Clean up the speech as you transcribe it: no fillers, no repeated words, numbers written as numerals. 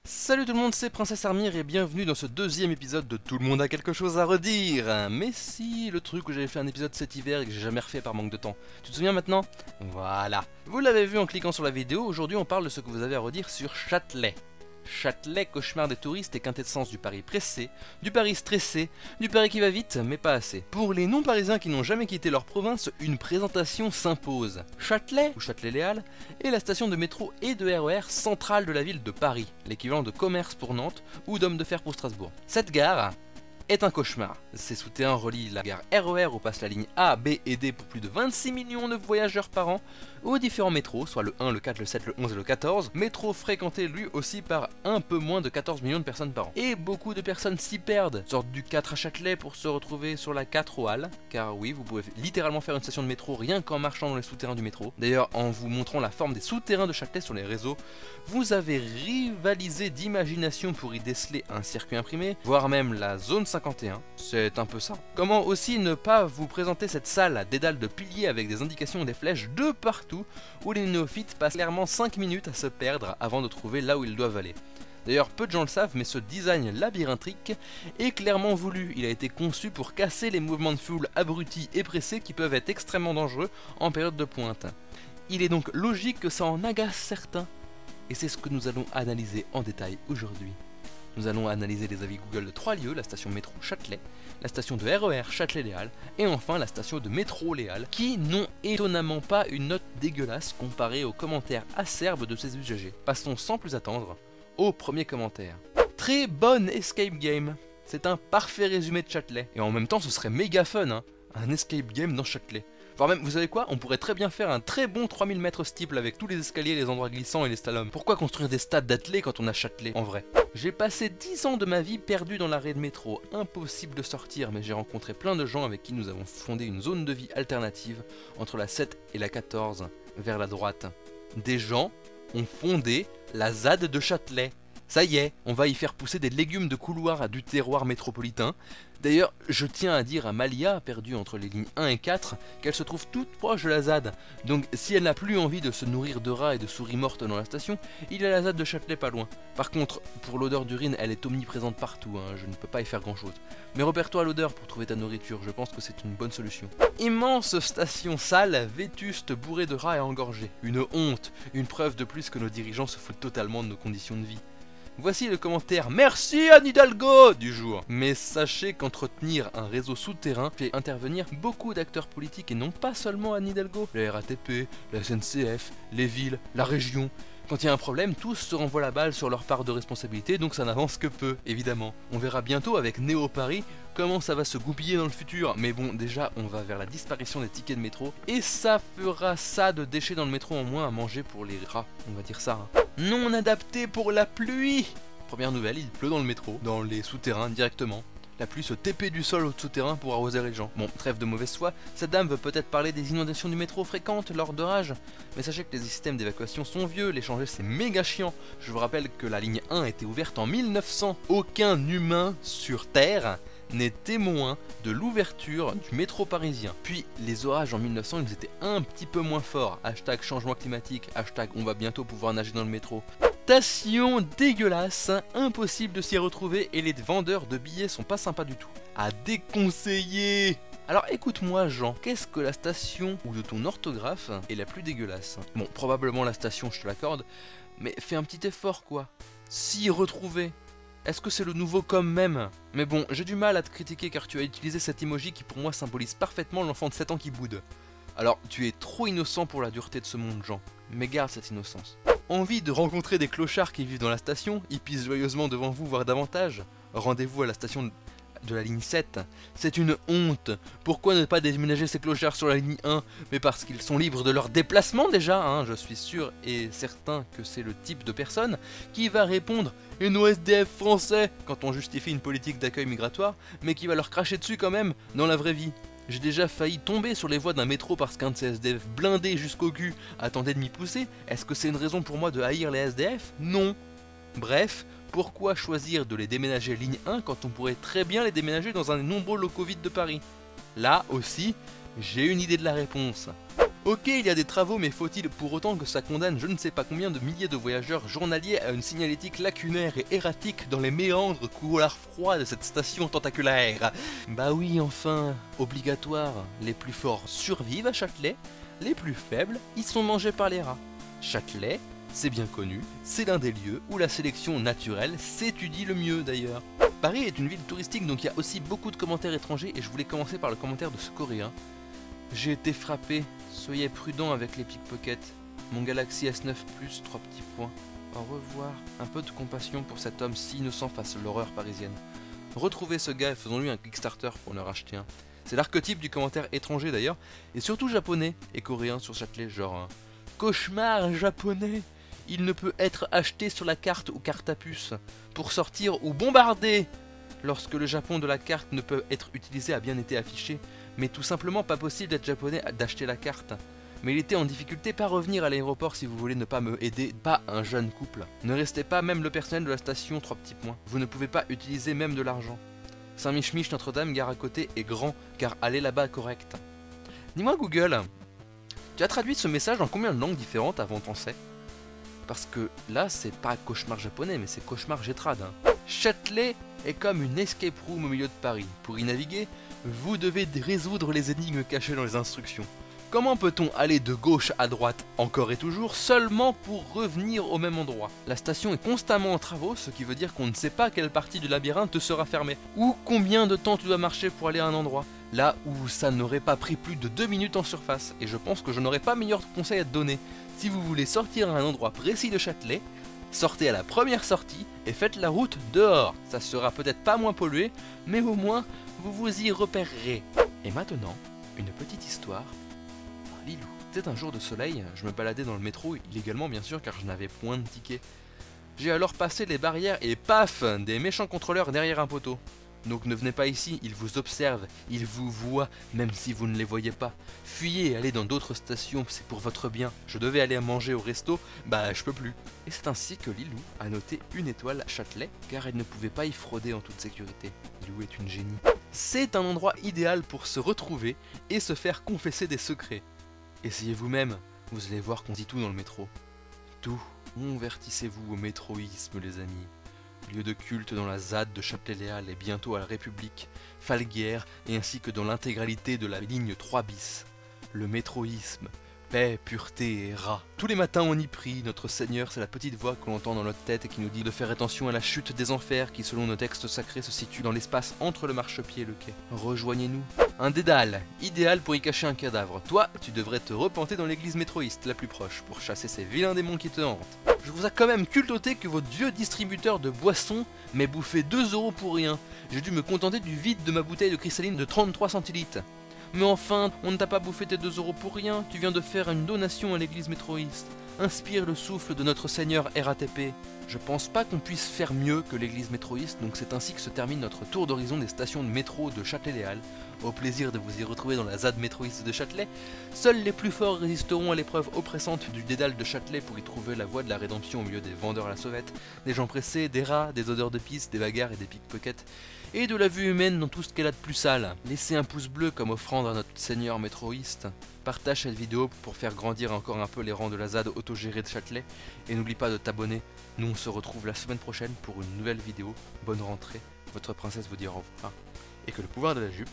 Salut tout le monde, c'est Princesse Armire et bienvenue dans ce deuxième épisode de Tout le monde a quelque chose à redire. Mais si, le truc où j'avais fait un épisode cet hiver et que j'ai jamais refait par manque de temps. Tu te souviens maintenant? Voilà. Vous l'avez vu en cliquant sur la vidéo, aujourd'hui on parle de ce que vous avez à redire sur Châtelet. Châtelet, cauchemar des touristes et quintessence du Paris pressé, du Paris stressé, du Paris qui va vite mais pas assez. Pour les non-parisiens qui n'ont jamais quitté leur province, une présentation s'impose. Châtelet, ou Châtelet-Léal, est la station de métro et de RER centrale de la ville de Paris, l'équivalent de Commerce pour Nantes ou d'Homme de Fer pour Strasbourg. Cette gare est un cauchemar. Ces souterrains relient la gare RER où passe la ligne A, B et D pour plus de 26 millions de voyageurs par an aux différents métros, soit le 1, le 4, le 7, le 11 et le 14, métro fréquenté lui aussi par un peu moins de 14 millions de personnes par an. Et beaucoup de personnes s'y perdent, sortent du 4 à Châtelet pour se retrouver sur la 4 aux Halles, car oui, vous pouvez littéralement faire une station de métro rien qu'en marchant dans les souterrains du métro. D'ailleurs, en vous montrant la forme des souterrains de Châtelet sur les réseaux, vous avez rivalisé d'imagination pour y déceler un circuit imprimé, voire même la zone 51, c'est un peu ça. Comment aussi ne pas vous présenter cette salle des dalles de piliers avec des indications et des flèches de partout, où les néophytes passent clairement 5 minutes à se perdre avant de trouver là où ils doivent aller. D'ailleurs, peu de gens le savent, mais ce design labyrinthique est clairement voulu. Il a été conçu pour casser les mouvements de foule abrutis et pressés qui peuvent être extrêmement dangereux en période de pointe. Il est donc logique que ça en agace certains. Et c'est ce que nous allons analyser en détail aujourd'hui. Nous allons analyser les avis Google de 3 lieux, la station métro Châtelet, la station de RER Châtelet-Léal et enfin la station de métro Léal, qui n'ont étonnamment pas une note dégueulasse comparée aux commentaires acerbes de ses usagers. Passons sans plus attendre au premier commentaire. Très bonne escape game. C'est un parfait résumé de Châtelet. Et en même temps ce serait méga fun, hein, un escape game dans Châtelet. Voire même, vous savez quoi, on pourrait très bien faire un très bon 3000 mètres steeple avec tous les escaliers, les endroits glissants et les slaloms. Pourquoi construire des stades d'athlètes quand on a Châtelet, en vrai? J'ai passé 10 ans de ma vie perdu dans l'arrêt de métro, impossible de sortir, mais j'ai rencontré plein de gens avec qui nous avons fondé une zone de vie alternative entre la 7 et la 14, vers la droite. Des gens ont fondé la ZAD de Châtelet. Ça y est, on va y faire pousser des légumes de couloir à du terroir métropolitain. D'ailleurs, je tiens à dire à Malia, perdue entre les lignes 1 et 4, qu'elle se trouve toute proche de la ZAD. Donc si elle n'a plus envie de se nourrir de rats et de souris mortes dans la station, il y a la ZAD de Châtelet pas loin. Par contre, pour l'odeur d'urine, elle est omniprésente partout, hein, je ne peux pas y faire grand chose. Mais repère-toi à l'odeur pour trouver ta nourriture, je pense que c'est une bonne solution. Immense station sale, vétuste, bourrée de rats et engorgée. Une honte, une preuve de plus que nos dirigeants se foutent totalement de nos conditions de vie. Voici le commentaire merci Anne Hidalgo du jour. Mais sachez qu'entretenir un réseau souterrain fait intervenir beaucoup d'acteurs politiques et non pas seulement Anne Hidalgo. La RATP, la SNCF, les villes, la région. Quand il y a un problème, tous se renvoient la balle sur leur part de responsabilité, donc ça n'avance que peu, évidemment. On verra bientôt avec Néo Paris comment ça va se goupiller dans le futur, mais bon, déjà, on va vers la disparition des tickets de métro, et ça fera ça de déchets dans le métro en moins à manger pour les rats, on va dire ça. Hein. Non adapté pour la pluie. Première nouvelle, il pleut dans le métro, dans les souterrains directement. La pluie se TP du sol au souterrain pour arroser les gens. Bon, trêve de mauvaise foi, cette dame veut peut-être parler des inondations du métro fréquentes lors d'orages. Mais sachez que les systèmes d'évacuation sont vieux, les changer c'est méga chiant. Je vous rappelle que la ligne 1 était ouverte en 1900. Aucun humain sur Terre n'est témoin de l'ouverture du métro parisien. Puis les orages en 1900 ils étaient un petit peu moins forts. Hashtag changement climatique, hashtag on va bientôt pouvoir nager dans le métro. Station dégueulasse, impossible de s'y retrouver et les vendeurs de billets sont pas sympas du tout. À déconseiller. Alors écoute-moi Jean, qu'est-ce que la station ou de ton orthographe est la plus dégueulasse? Bon, probablement la station, je te l'accorde, mais fais un petit effort quoi. S'y retrouver. Est-ce que c'est le nouveau comme même? Mais bon, j'ai du mal à te critiquer car tu as utilisé cet emoji qui pour moi symbolise parfaitement l'enfant de 7 ans qui boude. Alors, tu es trop innocent pour la dureté de ce monde, Jean. Mais garde cette innocence. Envie de rencontrer des clochards qui vivent dans la station? Ils pissent joyeusement devant vous, voire davantage. Rendez-vous à la station de la ligne 7. C'est une honte. Pourquoi ne pas déménager ces clochards sur la ligne 1? Mais parce qu'ils sont libres de leur déplacement déjà, hein. Je suis sûr et certain que c'est le type de personne qui va répondre « Et nos SDF français » quand on justifie une politique d'accueil migratoire, mais qui va leur cracher dessus quand même dans la vraie vie. J'ai déjà failli tomber sur les voies d'un métro parce qu'un de ces SDF blindés jusqu'au cul attendait de m'y pousser. Est-ce que c'est une raison pour moi de haïr les SDF? Non. Bref, pourquoi choisir de les déménager ligne 1 quand on pourrait très bien les déménager dans un des nombreux locaux vides de Paris? Là aussi, j'ai une idée de la réponse. Ok, il y a des travaux, mais faut-il pour autant que ça condamne je ne sais pas combien de milliers de voyageurs journaliers à une signalétique lacunaire et erratique dans les méandres couloirs froids de cette station tentaculaire? Bah oui, enfin, obligatoire, les plus forts survivent à Châtelet, les plus faibles, ils sont mangés par les rats. Châtelet, c'est bien connu, c'est l'un des lieux où la sélection naturelle s'étudie le mieux d'ailleurs. Paris est une ville touristique, donc il y a aussi beaucoup de commentaires étrangers, et je voulais commencer par le commentaire de ce Coréen. J'ai été frappé, soyez prudent avec les pickpockets. Mon Galaxy S9 Plus, 3 petits points. Au revoir, un peu de compassion pour cet homme si innocent face à l'horreur parisienne. Retrouvez ce gars et faisons-lui un Kickstarter pour en racheter un. C'est l'archétype du commentaire étranger d'ailleurs, et surtout japonais et coréen sur Châtelet, genre un cauchemar japonais. Il ne peut être acheté sur la carte ou carte à puce. Pour sortir ou bombarder. Lorsque le Japon de la carte ne peut être utilisé a bien été affiché, mais tout simplement pas possible d'être japonais d'acheter la carte. Mais il était en difficulté, pas revenir à l'aéroport si vous voulez ne pas me aider, pas un jeune couple. Ne restez pas même le personnel de la station, 3 petits points. Vous ne pouvez pas utiliser même de l'argent. Saint-Mich-Mich, Notre-Dame, gare à côté est grand, car aller là-bas est correct. Dis-moi Google, tu as traduit ce message en combien de langues différentes avant ton sais? Parce que là, c'est pas cauchemar japonais, mais c'est cauchemar Gétrade. Châtelet est comme une escape room au milieu de Paris. Pour y naviguer, vous devez résoudre les énigmes cachées dans les instructions. Comment peut-on aller de gauche à droite encore et toujours seulement pour revenir au même endroit? La station est constamment en travaux, ce qui veut dire qu'on ne sait pas quelle partie du labyrinthe sera fermée. Ou combien de temps tu dois marcher pour aller à un endroit. Là où ça n'aurait pas pris plus de 2 minutes en surface. Et je pense que je n'aurais pas meilleur conseil à te donner. Si vous voulez sortir à un endroit précis de Châtelet, sortez à la première sortie et faites la route dehors. Ça sera peut-être pas moins pollué, mais au moins vous vous y repérerez. Et maintenant, une petite histoire. Lilou. C'était un jour de soleil, je me baladais dans le métro, illégalement bien sûr car je n'avais point de ticket. J'ai alors passé les barrières et paf, des méchants contrôleurs derrière un poteau. Donc ne venez pas ici, ils vous observent, ils vous voient, même si vous ne les voyez pas. Fuyez, allez dans d'autres stations, c'est pour votre bien. Je devais aller manger au resto, bah je peux plus. Et c'est ainsi que Lilou a noté 1 étoile à Châtelet, car elle ne pouvait pas y frauder en toute sécurité. Lilou est une génie. C'est un endroit idéal pour se retrouver et se faire confesser des secrets. Essayez vous-même, vous allez voir qu'on dit tout dans le métro. Tout, convertissez-vous au métroïsme les amis. Lieu de culte dans la ZAD de Châtelet-Léal et bientôt à la République, Falguière et ainsi que dans l'intégralité de la ligne 3 bis. Le métroïsme, paix, pureté et rat. Tous les matins on y prie, notre Seigneur c'est la petite voix que l'on entend dans notre tête et qui nous dit de faire attention à la chute des enfers qui selon nos textes sacrés se situe dans l'espace entre le marchepied et le quai. Rejoignez-nous. Un dédale, idéal pour y cacher un cadavre. Toi, tu devrais te repenter dans l'église métroïste la plus proche pour chasser ces vilains démons qui te hantent. Je vous ai quand même culotté que votre vieux distributeur de boissons m'ait bouffé 2 € pour rien. J'ai dû me contenter du vide de ma bouteille de cristalline de 33 centilitres. Mais enfin, on ne t'a pas bouffé tes 2 € pour rien, tu viens de faire une donation à l'église métroïste. Inspire le souffle de notre Seigneur RATP. Je pense pas qu'on puisse faire mieux que l'église métroïste, donc c'est ainsi que se termine notre tour d'horizon des stations de métro de Châtelet-Léal. Au plaisir de vous y retrouver dans la ZAD métroïste de Châtelet. Seuls les plus forts résisteront à l'épreuve oppressante du dédale de Châtelet pour y trouver la voie de la rédemption au milieu des vendeurs à la sauvette, des gens pressés, des rats, des odeurs de pisse, des bagarres et des pickpockets, et de la vue humaine dans tout ce qu'elle a de plus sale. Laissez un pouce bleu comme offrande à notre Seigneur métroïste. Partage cette vidéo pour faire grandir encore un peu les rangs de la ZAD autogérée de Châtelet. Et n'oublie pas de t'abonner. Nous on se retrouve la semaine prochaine pour une nouvelle vidéo. Bonne rentrée. Votre princesse vous dit au revoir. Et que le pouvoir de la jupe